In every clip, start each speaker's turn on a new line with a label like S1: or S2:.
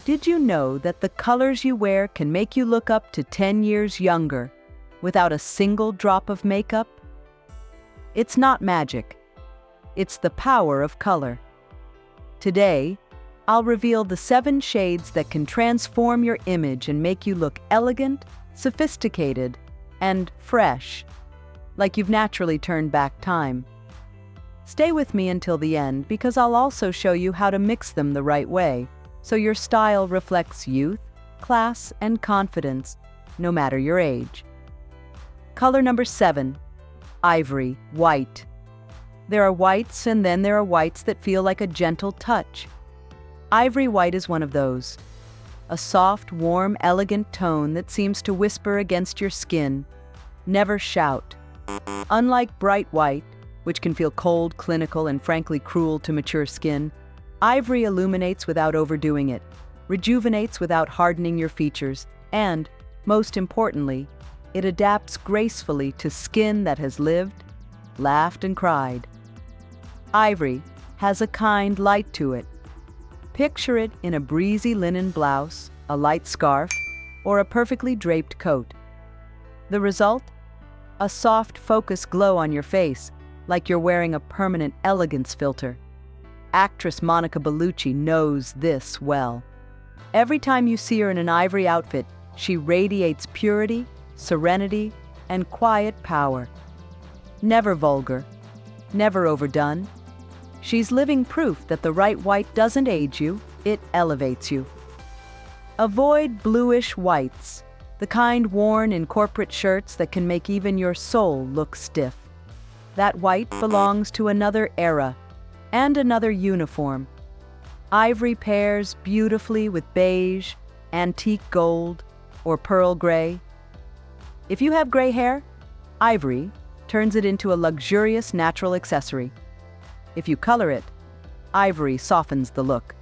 S1: Did you know that the colors you wear can make you look up to 10 years younger without a single drop of makeup? It's not magic. It's the power of color. Today, I'll reveal the 7 shades that can transform your image and make you look elegant, sophisticated, and fresh, like you've naturally turned back time. Stay with me until the end because I'll also show you how to mix them the right way so your style reflects youth, class, and confidence, no matter your age. Color number 7, ivory, white. There are whites and then there are whites that feel like a gentle touch. Ivory white is one of those. A soft, warm, elegant tone that seems to whisper against your skin, never shout. Unlike bright white, which can feel cold, clinical, and frankly cruel to mature skin, ivory illuminates without overdoing it, rejuvenates without hardening your features, and, most importantly, it adapts gracefully to skin that has lived, laughed, and cried. Ivory has a kind light to it. Picture it in a breezy linen blouse, a light scarf, or a perfectly draped coat. The result? A soft, focused glow on your face, like you're wearing a permanent elegance filter. Actress Monica Bellucci knows this well. Every time you see her in an ivory outfit, she radiates purity, serenity, and quiet power. Never vulgar, never overdone. She's living proof that the right white doesn't age you, it elevates you. Avoid bluish whites, the kind worn in corporate shirts that can make even your soul look stiff. That white belongs to another era and another uniform. Ivory pairs beautifully with beige, antique gold, or pearl gray. If you have gray hair, ivory turns it into a luxurious natural accessory. If you color it, ivory softens the look.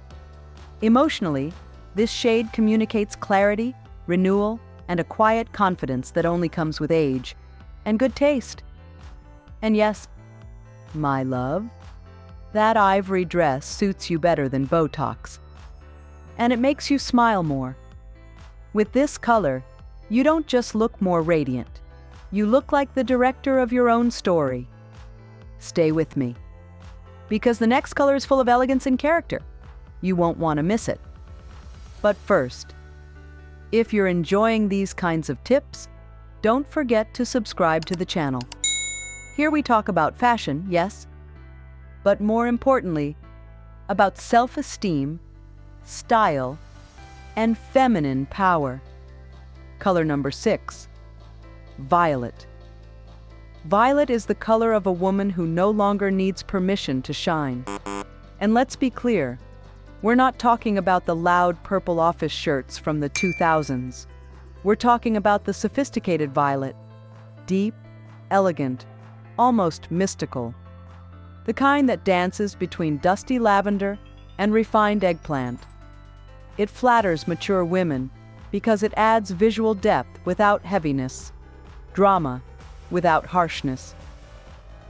S1: Emotionally, this shade communicates clarity, renewal, and a quiet confidence that only comes with age and good taste. And yes, my love, that ivory dress suits you better than Botox. And it makes you smile more. With this color, you don't just look more radiant. You look like the director of your own story. Stay with me, because the next color is full of elegance and character. You won't want to miss it. But first, if you're enjoying these kinds of tips, don't forget to subscribe to the channel. Here we talk about fashion, yes, but more importantly, about self-esteem, style, and feminine power. Color number 6, violet. Violet is the color of a woman who no longer needs permission to shine. And let's be clear, we're not talking about the loud purple office shirts from the 2000s. We're talking about the sophisticated violet, deep, elegant, almost mystical. The kind that dances between dusty lavender and refined eggplant. It flatters mature women because it adds visual depth without heaviness, drama without harshness.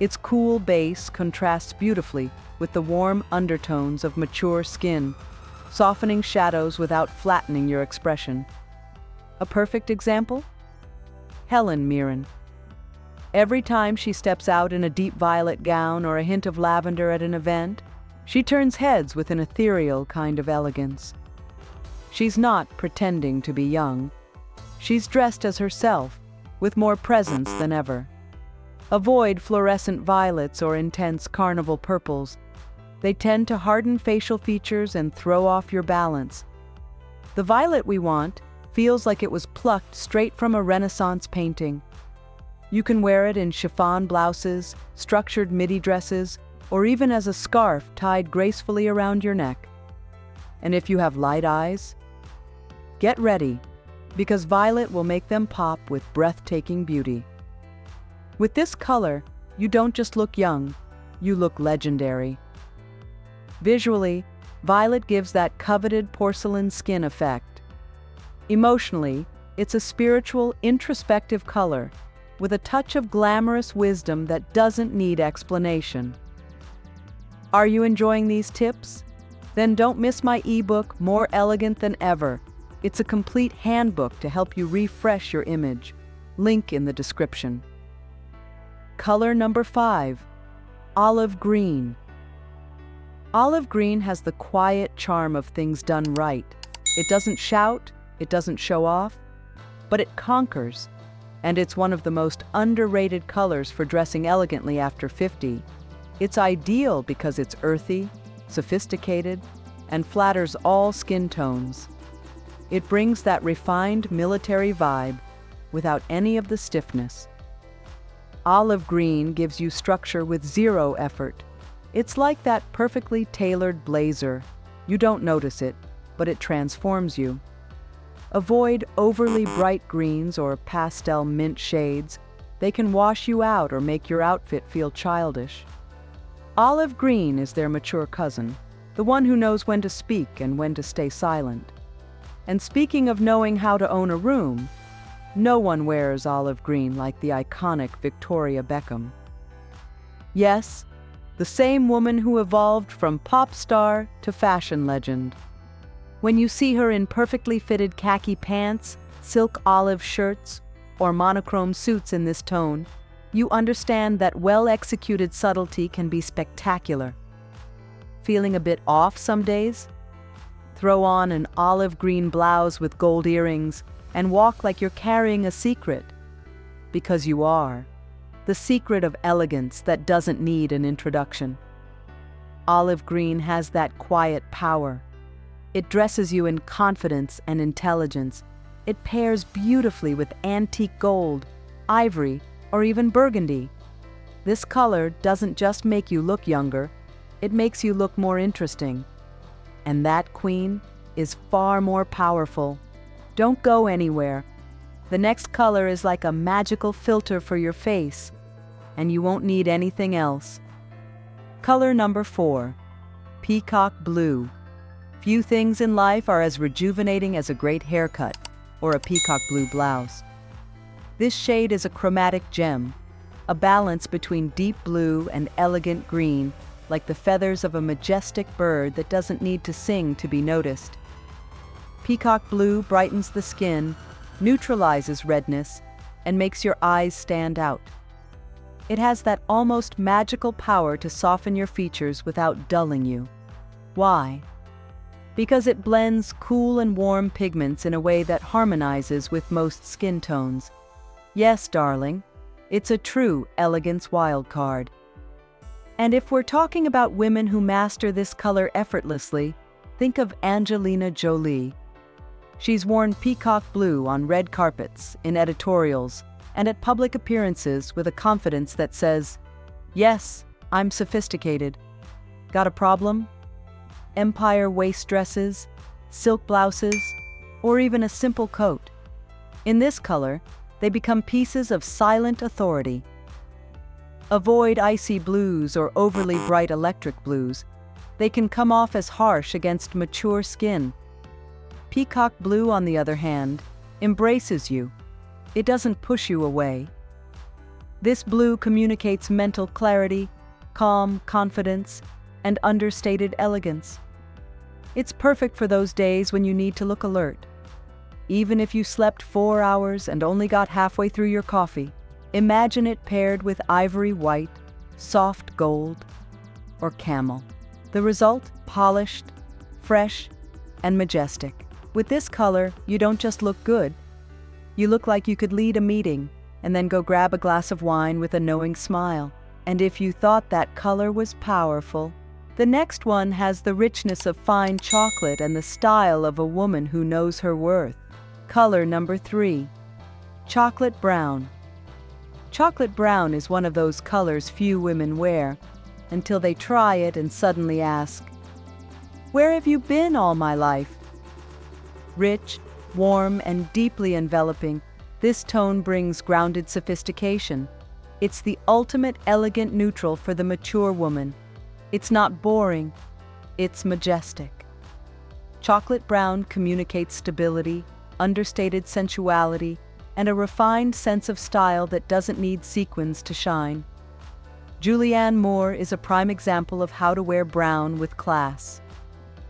S1: Its cool base contrasts beautifully with the warm undertones of mature skin, softening shadows without flattening your expression. A perfect example? Helen Mirren. Every time she steps out in a deep violet gown or a hint of lavender at an event, she turns heads with an ethereal kind of elegance. She's not pretending to be young. She's dressed as herself, with more presence than ever. Avoid fluorescent violets or intense carnival purples. They tend to harden facial features and throw off your balance. The violet we want feels like it was plucked straight from a Renaissance painting. You can wear it in chiffon blouses, structured midi dresses, or even as a scarf tied gracefully around your neck. And if you have light eyes, get ready, because violet will make them pop with breathtaking beauty. With this color, you don't just look young, you look legendary. Visually, violet gives that coveted porcelain skin effect. Emotionally, it's a spiritual, introspective color with a touch of glamorous wisdom that doesn't need explanation. Are you enjoying these tips? Then don't miss my ebook, More Elegant Than Ever. It's a complete handbook to help you refresh your image. Link in the description. Color number 5, olive green. Olive green has the quiet charm of things done right. It doesn't shout, it doesn't show off, but it conquers. And it's one of the most underrated colors for dressing elegantly after 50. It's ideal because it's earthy, sophisticated, and flatters all skin tones. It brings that refined military vibe without any of the stiffness. Olive green gives you structure with zero effort. It's like that perfectly tailored blazer. You don't notice it, but it transforms you. Avoid overly bright greens or pastel mint shades. They can wash you out or make your outfit feel childish. Olive green is their mature cousin, the one who knows when to speak and when to stay silent. And speaking of knowing how to own a room, no one wears olive green like the iconic Victoria Beckham. Yes, the same woman who evolved from pop star to fashion legend. When you see her in perfectly fitted khaki pants, silk olive shirts, or monochrome suits in this tone, you understand that well-executed subtlety can be spectacular. Feeling a bit off some days? Throw on an olive green blouse with gold earrings and walk like you're carrying a secret. Because you are. The secret of elegance that doesn't need an introduction. Olive green has that quiet power. It dresses you in confidence and intelligence. It pairs beautifully with antique gold, ivory, or even burgundy. This color doesn't just make you look younger, it makes you look more interesting. And that, queen, is far more powerful. Don't go anywhere. The next color is like a magical filter for your face, and you won't need anything else. Color number 4, peacock blue. Few things in life are as rejuvenating as a great haircut or a peacock blue blouse. This shade is a chromatic gem, a balance between deep blue and elegant green, like the feathers of a majestic bird that doesn't need to sing to be noticed. Peacock blue brightens the skin, neutralizes redness, and makes your eyes stand out. It has that almost magical power to soften your features without dulling you. Why? Because it blends cool and warm pigments in a way that harmonizes with most skin tones. Yes, darling, it's a true elegance wildcard. And if we're talking about women who master this color effortlessly, think of Angelina Jolie. She's worn peacock blue on red carpets, in editorials, and at public appearances with a confidence that says, "Yes, I'm sophisticated." Got a problem? Empire waist dresses, silk blouses, or even a simple coat. In this color, they become pieces of silent authority. Avoid icy blues or overly bright electric blues. They can come off as harsh against mature skin. Peacock blue, on the other hand, embraces you. It doesn't push you away. This blue communicates mental clarity, calm confidence, and understated elegance. It's perfect for those days when you need to look alert. Even if you slept 4 hours and only got halfway through your coffee, imagine it paired with ivory white, soft gold, or camel. The result? Polished, fresh, and majestic. With this color, you don't just look good. You look like you could lead a meeting and then go grab a glass of wine with a knowing smile. And if you thought that color was powerful, the next one has the richness of fine chocolate and the style of a woman who knows her worth. Color number 3, chocolate brown. Chocolate brown is one of those colors few women wear, until they try it and suddenly ask, "Where have you been all my life?" Rich, warm, and deeply enveloping, this tone brings grounded sophistication. It's the ultimate elegant neutral for the mature woman. It's not boring, it's majestic. Chocolate brown communicates stability, understated sensuality, and a refined sense of style that doesn't need sequins to shine. Julianne Moore is a prime example of how to wear brown with class.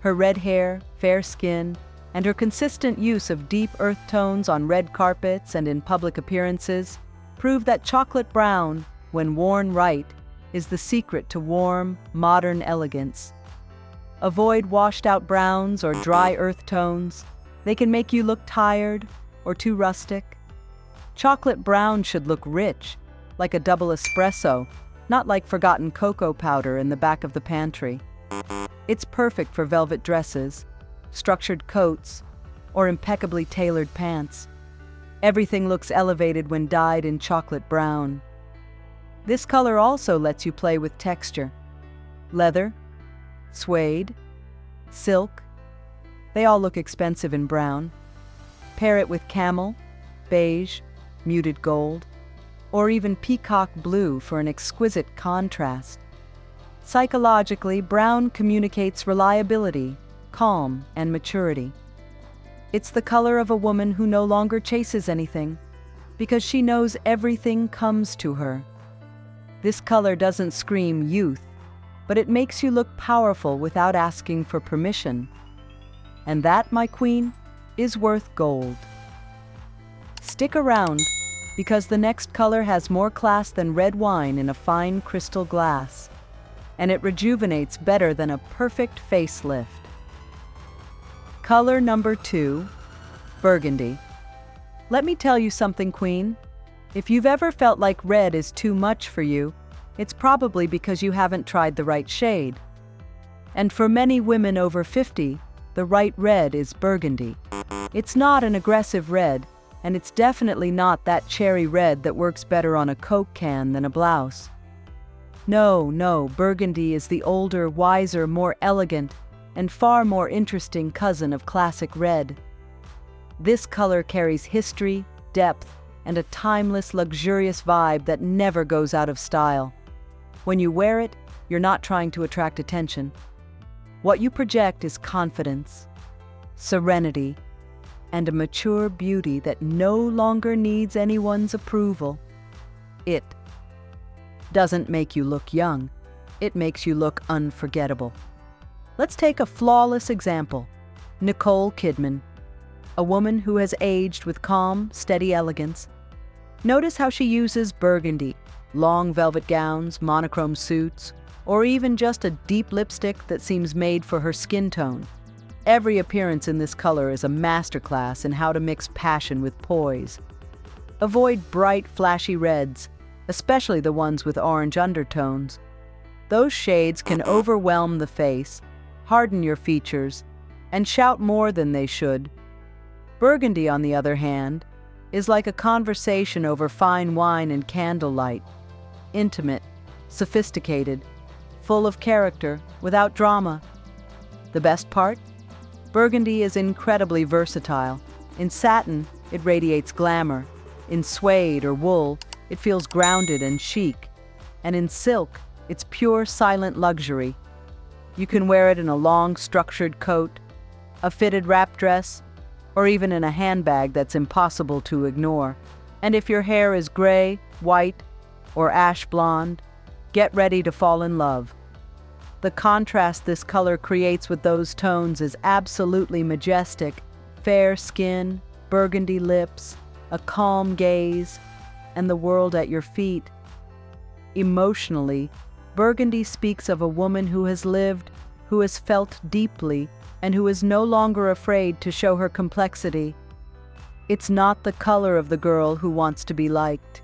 S1: Her red hair, fair skin, and her consistent use of deep earth tones on red carpets and in public appearances prove that chocolate brown, when worn right, is the secret to warm, modern elegance. Avoid washed-out browns or dry earth tones. They can make you look tired or too rustic. Chocolate brown should look rich, like a double espresso, not like forgotten cocoa powder in the back of the pantry. It's perfect for velvet dresses, structured coats, or impeccably tailored pants. Everything looks elevated when dyed in chocolate brown. This color also lets you play with texture. Leather, suede, silk, they all look expensive in brown. Pair it with camel, beige, muted gold, or even peacock blue for an exquisite contrast. Psychologically, brown communicates reliability, calm, and maturity. It's the color of a woman who no longer chases anything, because she knows everything comes to her. This color doesn't scream youth, but it makes you look powerful without asking for permission. And that, my queen, is worth gold. Stick around, because the next color has more class than red wine in a fine crystal glass, and it rejuvenates better than a perfect facelift. Color number 2, burgundy. Let me tell you something, queen. If you've ever felt like red is too much for you, it's probably because you haven't tried the right shade. And for many women over 50, the right red is burgundy. It's not an aggressive red, and it's definitely not that cherry red that works better on a Coke can than a blouse. No, burgundy is the older, wiser, more elegant, and far more interesting cousin of classic red. This color carries history, depth, and a timeless, luxurious vibe that never goes out of style. When you wear it, you're not trying to attract attention. What you project is confidence, serenity, and a mature beauty that no longer needs anyone's approval. It doesn't make you look young. It makes you look unforgettable. Let's take a flawless example. Nicole Kidman, a woman who has aged with calm, steady elegance. Notice how she uses burgundy, long velvet gowns, monochrome suits, or even just a deep lipstick that seems made for her skin tone. Every appearance in this color is a masterclass in how to mix passion with poise. Avoid bright, flashy reds, especially the ones with orange undertones. Those shades can overwhelm the face, harden your features, and shout more than they should. Burgundy, on the other hand, is like a conversation over fine wine and candlelight. Intimate, sophisticated, full of character, without drama. The best part? Burgundy is incredibly versatile. In satin, it radiates glamour. In suede or wool, it feels grounded and chic. And in silk, it's pure, silent luxury. You can wear it in a long, structured coat, a fitted wrap dress, or even in a handbag that's impossible to ignore. And if your hair is gray, white, or ash blonde, get ready to fall in love. The contrast this color creates with those tones is absolutely majestic. Fair skin, burgundy lips, a calm gaze, and the world at your feet. Emotionally, burgundy speaks of a woman who has lived, who has felt deeply, and who is no longer afraid to show her complexity. It's not the color of the girl who wants to be liked.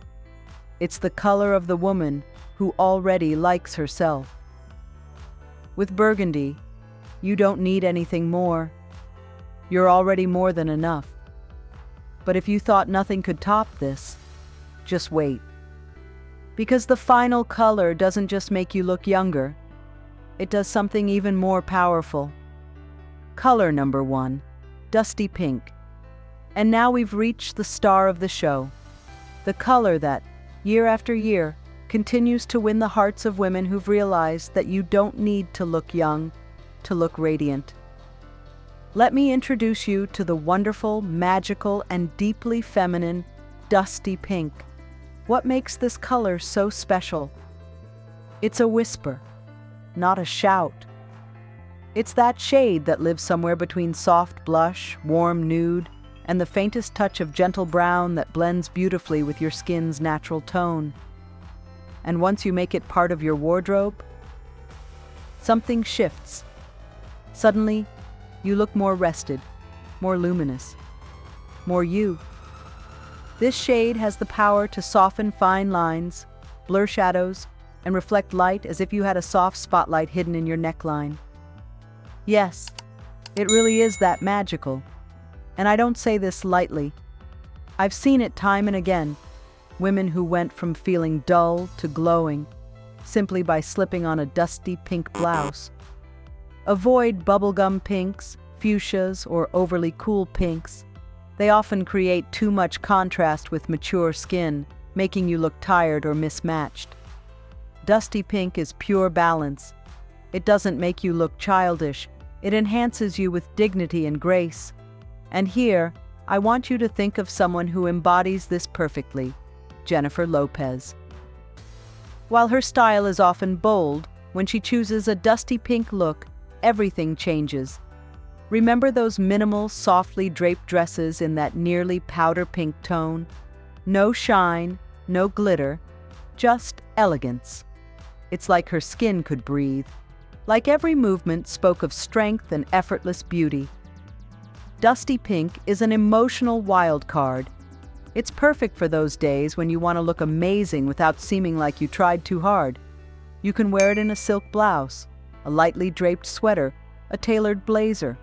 S1: It's the color of the woman who already likes herself. With burgundy, you don't need anything more. You're already more than enough. But if you thought nothing could top this, just wait. Because the final color doesn't just make you look younger, it does something even more powerful. Color number 1, dusty pink. And now we've reached the star of the show. The color that, year after year, continues to win the hearts of women who've realized that you don't need to look young to look radiant. Let me introduce you to the wonderful, magical, and deeply feminine dusty pink. What makes this color so special? It's a whisper, not a shout. It's that shade that lives somewhere between soft blush, warm nude, and the faintest touch of gentle brown that blends beautifully with your skin's natural tone. And once you make it part of your wardrobe, something shifts. Suddenly, you look more rested, more luminous, more you. This shade has the power to soften fine lines, blur shadows, and reflect light as if you had a soft spotlight hidden in your neckline. Yes, it really is that magical. And I don't say this lightly. I've seen it time and again. Women who went from feeling dull to glowing simply by slipping on a dusty pink blouse. Avoid bubblegum pinks, fuchsias, or overly cool pinks. They often create too much contrast with mature skin, making you look tired or mismatched. Dusty pink is pure balance. It doesn't make you look childish. It enhances you with dignity and grace. And here, I want you to think of someone who embodies this perfectly, Jennifer Lopez. While her style is often bold, when she chooses a dusty pink look, everything changes. Remember those minimal, softly draped dresses in that nearly powder pink tone? No shine, no glitter, just elegance. It's like her skin could breathe. Like every movement spoke of strength and effortless beauty. Dusty pink is an emotional wild card. It's perfect for those days when you want to look amazing without seeming like you tried too hard. You can wear it in a silk blouse, a lightly draped sweater, a tailored blazer,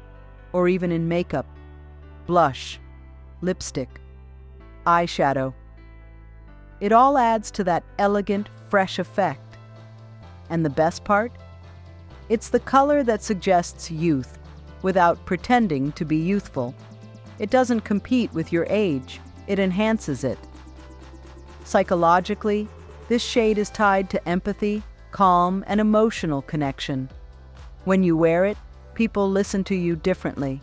S1: or even in makeup, blush, lipstick, eyeshadow. It all adds to that elegant, fresh effect. And the best part? It's the color that suggests youth, without pretending to be youthful. It doesn't compete with your age, it enhances it. Psychologically, this shade is tied to empathy, calm, and emotional connection. When you wear it, people listen to you differently,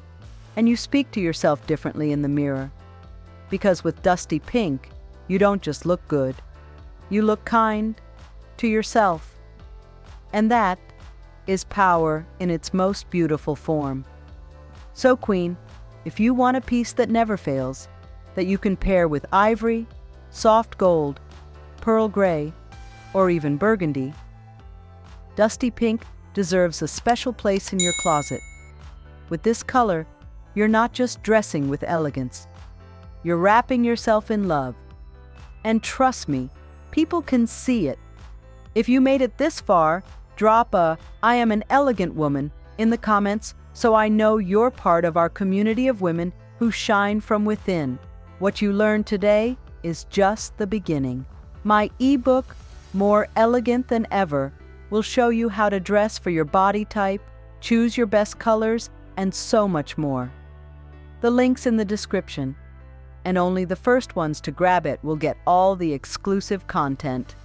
S1: and you speak to yourself differently in the mirror. Because with dusty pink, you don't just look good, you look kind to yourself. And that is power in its most beautiful form. So, Queen, if you want a piece that never fails, that you can pair with ivory, soft gold, pearl gray, or even burgundy, dusty pink deserves a special place in your closet. With this color, you're not just dressing with elegance. You're wrapping yourself in love. And trust me, people can see it. If you made it this far, drop a "I am an elegant woman" in the comments so I know you're part of our community of women who shine from within. What you learned today is just the beginning. My ebook, More Elegant Than Ever, will show you how to dress for your body type, choose your best colors, and so much more. The link's in the description, and only the first ones to grab it will get all the exclusive content.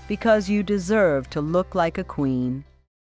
S1: Because you deserve to look like a queen.